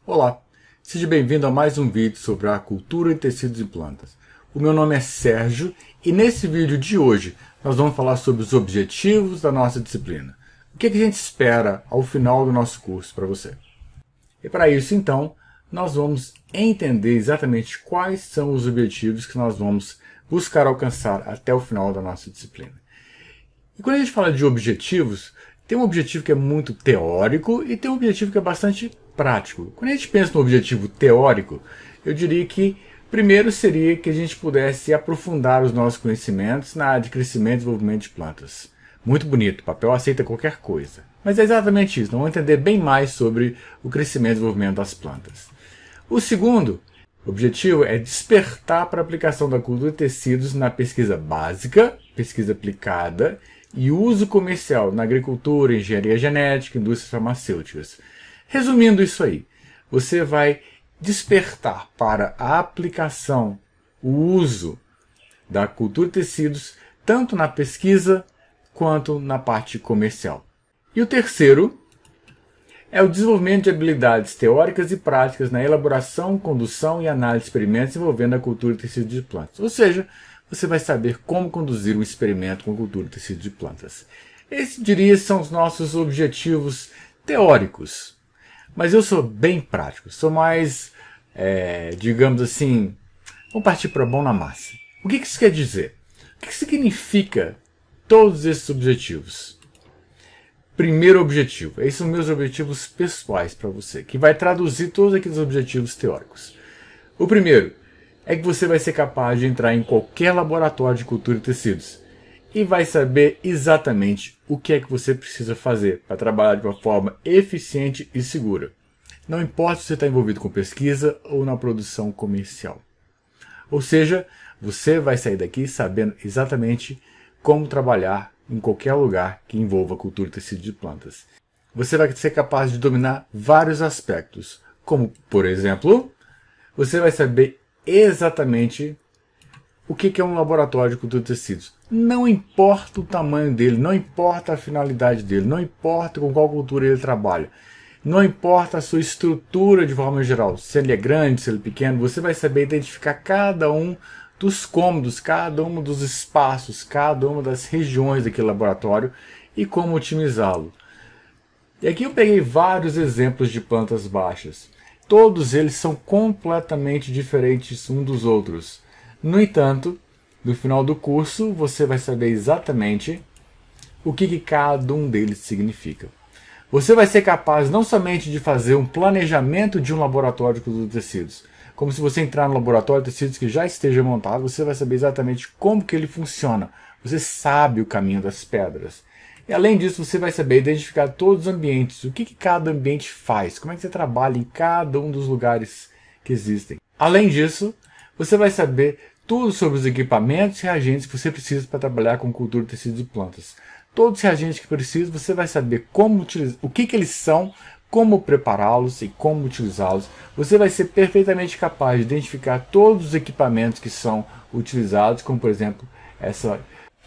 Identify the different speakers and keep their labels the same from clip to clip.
Speaker 1: Olá, seja bem-vindo a mais um vídeo sobre a cultura de tecidos e plantas. O meu nome é Sérgio e nesse vídeo de hoje nós vamos falar sobre os objetivos da nossa disciplina. O que a gente espera ao final do nosso curso para você? E para isso, então, nós vamos entender exatamente quais são os objetivos que nós vamos buscar alcançar até o final da nossa disciplina. E quando a gente fala de objetivos, tem um objetivo que é muito teórico e tem um objetivo que é bastante prático. Quando a gente pensa no objetivo teórico, eu diria que primeiro seria que a gente pudesse aprofundar os nossos conhecimentos na área de crescimento e desenvolvimento de plantas. Muito bonito, o papel aceita qualquer coisa. Mas é exatamente isso, nós vamos entender bem mais sobre o crescimento e desenvolvimento das plantas. O segundo objetivo é despertar para a aplicação da cultura de tecidos na pesquisa básica, pesquisa aplicada e uso comercial na agricultura, engenharia genética, indústrias farmacêuticas. Resumindo isso aí, você vai despertar para a aplicação, o uso da cultura de tecidos, tanto na pesquisa quanto na parte comercial. E o terceiro é o desenvolvimento de habilidades teóricas e práticas na elaboração, condução e análise de experimentos envolvendo a cultura de tecidos de plantas. Ou seja, você vai saber como conduzir um experimento com cultura de tecidos de plantas. Esses, diria, são os nossos objetivos teóricos. Mas eu sou bem prático, sou mais, digamos assim, vamos partir para bom na massa. O que isso quer dizer? O que significa todos esses objetivos? Primeiro objetivo, esses são meus objetivos pessoais para você, que vai traduzir todos aqueles objetivos teóricos. O primeiro é que você vai ser capaz de entrar em qualquer laboratório de cultura de tecidos e vai saber exatamente o que é que você precisa fazer para trabalhar de uma forma eficiente e segura. Não importa se você está envolvido com pesquisa ou na produção comercial. Ou seja, você vai sair daqui sabendo exatamente como trabalhar em qualquer lugar que envolva cultura de tecidos de plantas. Você vai ser capaz de dominar vários aspectos, como, por exemplo, você vai saber exatamente o que é um laboratório de cultura de tecidos. Não importa o tamanho dele, não importa a finalidade dele, não importa com qual cultura ele trabalha, não importa a sua estrutura de forma geral, se ele é grande, se ele é pequeno, você vai saber identificar cada um dos cômodos, cada um dos espaços, cada uma das regiões daquele laboratório e como otimizá-lo. E aqui eu peguei vários exemplos de plantas baixas. Todos eles são completamente diferentes uns dos outros. No entanto, no final do curso, você vai saber exatamente o que cada um deles significa. Você vai ser capaz não somente de fazer um planejamento de um laboratório de cultura de tecidos, como se você entrar no laboratório de tecidos que já esteja montado, você vai saber exatamente como que ele funciona. Você sabe o caminho das pedras. E além disso, você vai saber identificar todos os ambientes, o que cada ambiente faz, como é que você trabalha em cada um dos lugares que existem. Além disso, você vai saber tudo sobre os equipamentos e reagentes que você precisa para trabalhar com cultura de tecidos e plantas. Todos os reagentes que precisa, você vai saber como utilizar, o que eles são, como prepará-los e como utilizá-los. Você vai ser perfeitamente capaz de identificar todos os equipamentos que são utilizados, como por exemplo essa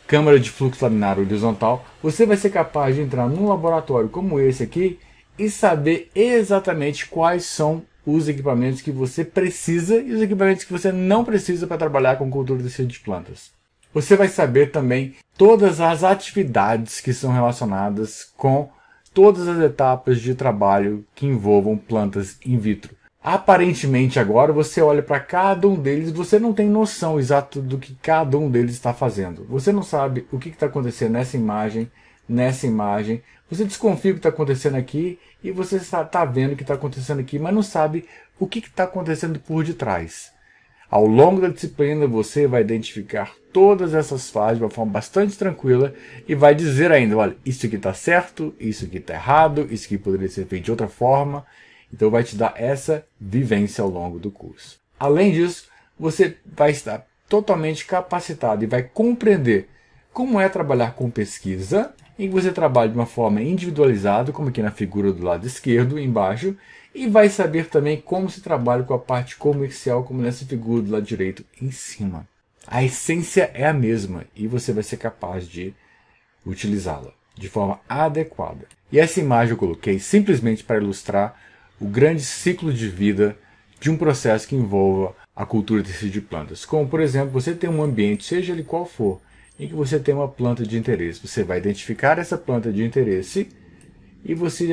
Speaker 1: câmara de fluxo laminar horizontal. Você vai ser capaz de entrar num laboratório como esse aqui e saber exatamente quais são os equipamentos que você precisa e os equipamentos que você não precisa para trabalhar com cultura de tecidos de plantas. Você vai saber também todas as atividades que são relacionadas com todas as etapas de trabalho que envolvam plantas in vitro. Aparentemente agora você olha para cada um deles e você não tem noção exata do que cada um deles está fazendo. Você não sabe o que está acontecendo nessa imagem. Você desconfia o que está acontecendo aqui e você está vendo o que está acontecendo aqui, mas não sabe o que está acontecendo por detrás. Ao longo da disciplina você vai identificar todas essas fases de uma forma bastante tranquila e vai dizer ainda, olha, isso aqui está certo, isso aqui está errado, isso aqui poderia ser feito de outra forma. Então vai te dar essa vivência ao longo do curso. Além disso, você vai estar totalmente capacitado e vai compreender como é trabalhar com pesquisa, em que você trabalha de uma forma individualizada, como aqui na figura do lado esquerdo, embaixo, e vai saber também como se trabalha com a parte comercial, como nessa figura do lado direito, em cima. A essência é a mesma e você vai ser capaz de utilizá-la de forma adequada. E essa imagem eu coloquei simplesmente para ilustrar o grande ciclo de vida de um processo que envolva a cultura de tecido de plantas. Como, por exemplo, você tem um ambiente, seja ele qual for, em que você tem uma planta de interesse. Você vai identificar essa planta de interesse e você,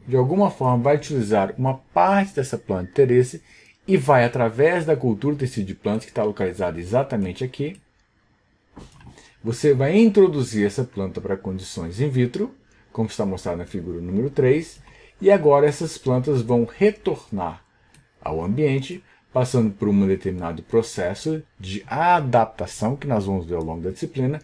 Speaker 1: de alguma forma, vai utilizar uma parte dessa planta de interesse e vai, através da cultura de tecido de plantas, que está localizada exatamente aqui, você vai introduzir essa planta para condições in vitro, como está mostrado na figura número 3, e agora essas plantas vão retornar ao ambiente, passando por um determinado processo de adaptação, que nós vamos ver ao longo da disciplina,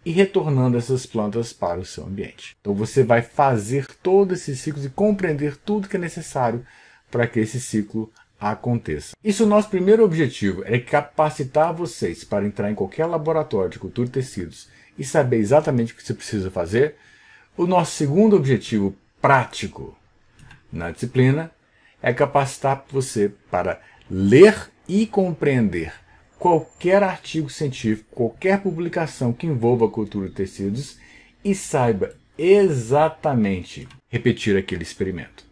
Speaker 1: e retornando essas plantas para o seu ambiente. Então você vai fazer todo esse ciclo e compreender tudo que é necessário para que esse ciclo aconteça. Isso é o nosso primeiro objetivo, é capacitar vocês para entrar em qualquer laboratório de cultura de tecidos e saber exatamente o que você precisa fazer. O nosso segundo objetivo prático na disciplina é capacitar você para ler e compreender qualquer artigo científico, qualquer publicação que envolva a cultura de tecidos e saiba exatamente repetir aquele experimento.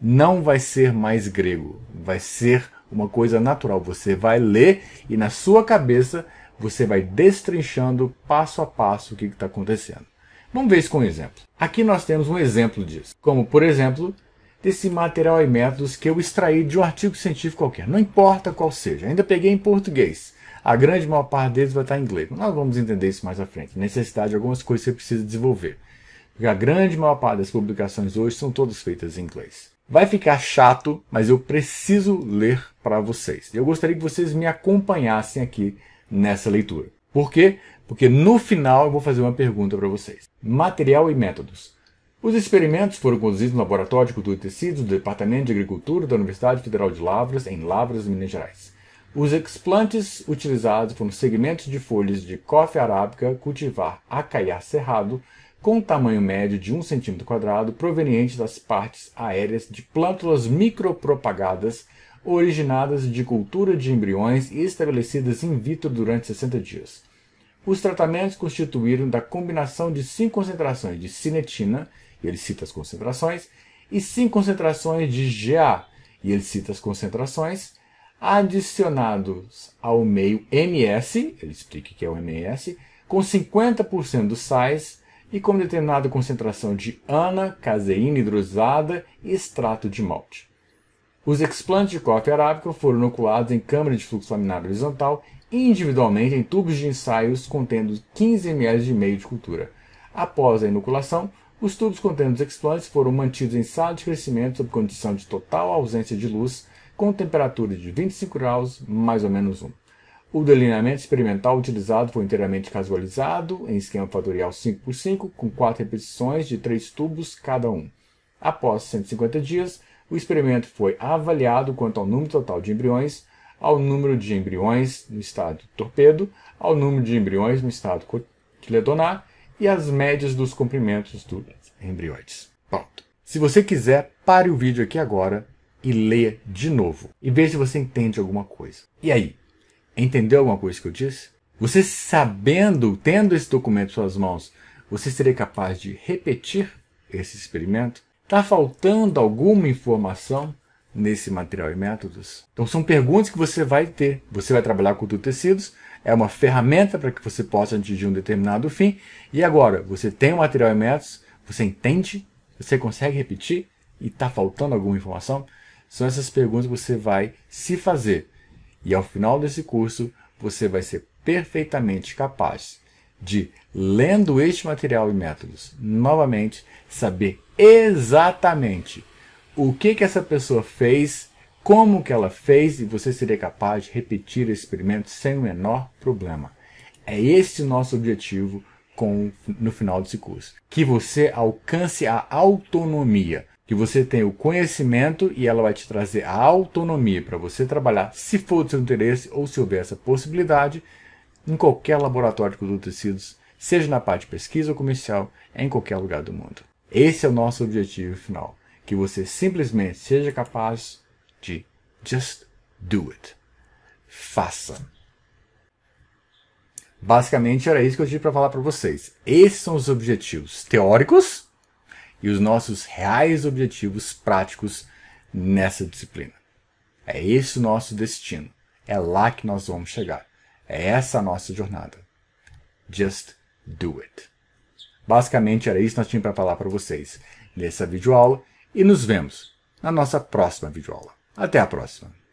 Speaker 1: Não vai ser mais grego, vai ser uma coisa natural. Você vai ler e na sua cabeça você vai destrinchando passo a passo o que está acontecendo. Vamos ver isso com um exemplo. Aqui nós temos um exemplo disso, como por exemplo, desse material e métodos que eu extraí de um artigo científico qualquer, não importa qual seja. Ainda peguei em português. A grande maior parte deles vai estar em inglês. Nós vamos entender isso mais à frente. Necessidade de algumas coisas que você precisa desenvolver. Porque a grande maior parte das publicações hoje são todas feitas em inglês. Vai ficar chato, mas eu preciso ler para vocês. Eu gostaria que vocês me acompanhassem aqui nessa leitura. Por quê? Porque no final eu vou fazer uma pergunta para vocês. Material e métodos. Os experimentos foram conduzidos no Laboratório de Cultura de Tecidos do Departamento de Agricultura da Universidade Federal de Lavras, em Lavras, Minas Gerais. Os explantes utilizados foram segmentos de folhas de coffea arábica cultivar acaiá cerrado, com tamanho médio de 1 cm², provenientes das partes aéreas de plântulas micropropagadas, originadas de cultura de embriões e estabelecidas in vitro durante 60 dias. Os tratamentos constituíram da combinação de 5 concentrações de cinetina, e ele cita as concentrações, e 5 concentrações de GA, e ele cita as concentrações, adicionados ao meio MS, ele explica o que é o MS, com 50% dos sais, e com determinada concentração de ANA, caseína hidrolisada e extrato de malte. Os explantes de coffea arábica foram inoculados em câmara de fluxo laminar horizontal individualmente em tubos de ensaios contendo 15 ml de meio de cultura. Após a inoculação, os tubos contendo os explantes foram mantidos em sala de crescimento sob condição de total ausência de luz, com temperatura de 25 graus, mais ou menos 1. O delineamento experimental utilizado foi inteiramente casualizado, em esquema fatorial 5x5, com 4 repetições de 3 tubos cada um. Após 150 dias, o experimento foi avaliado quanto ao número total de embriões, ao número de embriões no estado torpedo, ao número de embriões no estado cotiledonar e as médias dos comprimentos dos embriões. Pronto. Se você quiser, pare o vídeo aqui agora e leia de novo. E veja se você entende alguma coisa. E aí? Entendeu alguma coisa que eu disse? Você sabendo, tendo esse documento em suas mãos, você seria capaz de repetir esse experimento? Está faltando alguma informação nesse material e métodos? Então são perguntas que você vai ter. Você vai trabalhar com cultura de tecidos, é uma ferramenta para que você possa atingir um determinado fim. E agora, você tem o material e métodos, você entende, você consegue repetir e está faltando alguma informação? São essas perguntas que você vai se fazer. E ao final desse curso, você vai ser perfeitamente capaz de, lendo este material e métodos, novamente, saber exatamente o que essa pessoa fez, como que ela fez, e você seria capaz de repetir esse experimento sem o menor problema. É esse o nosso objetivo no final desse curso. Que você alcance a autonomia. Que você tenha o conhecimento e ela vai te trazer a autonomia para você trabalhar, se for do seu interesse ou se houver essa possibilidade, em qualquer laboratório de cultura de tecidos, seja na parte de pesquisa ou comercial, em qualquer lugar do mundo. Esse é o nosso objetivo final. Que você simplesmente seja capaz de just do it. Faça. Basicamente era isso que eu tive para falar para vocês. Esses são os objetivos teóricos e os nossos reais objetivos práticos nessa disciplina. É esse o nosso destino. É lá que nós vamos chegar. É essa a nossa jornada. Just do it. Basicamente era isso que nós tínhamos para falar para vocês nessa videoaula e nos vemos na nossa próxima videoaula. Até a próxima!